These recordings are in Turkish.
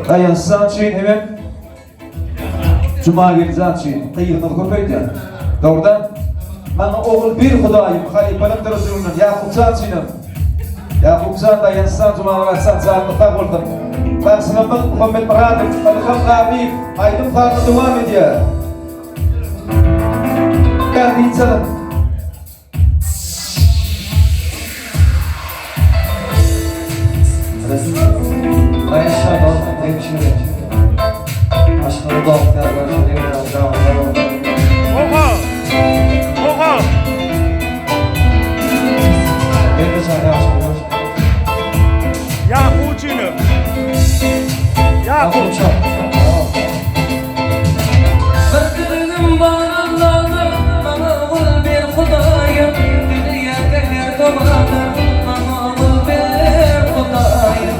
Dayansam için hemen Cuma geleceğim için kıyığını köpeydi. Doğrudan bana oğul bir Hudayım Halifelim Resulü'nün Yakupcan içinim. Yakupcan dayansam Cuma vaksan canlıkta buldum. Baksınımın Muhammed Muradim, Falıkam Gabib, Aydın Farkı devam ediyor. Geldi insanım. Ayşe Doğan hemşire. Aşkını da Oha! Oha! Ben de sana aşkım. Yakup'cunum. Yakup. Bakırdım bağlardı, bana ol bir Hudayım. Dünya gelir dolanır, bana ol bir Hudayım.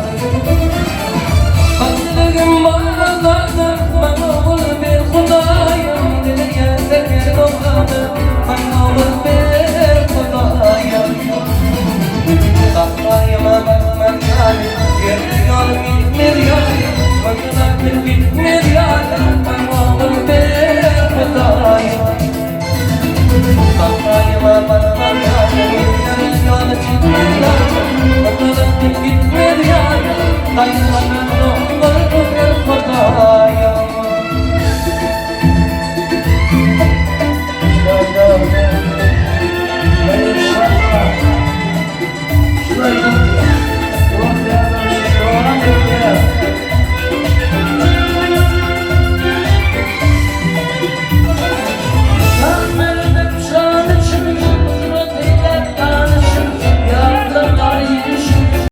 Bakırdım bağlardı, bana ol bir Hudayım. Dünya gelir dolanır, bana ol bir Hudayım. Kafayıma bakmak yani, yerli yol gitmir yani. Bakılar bitmir yani, bana ol bir Hudayım. Kafayıma bakmak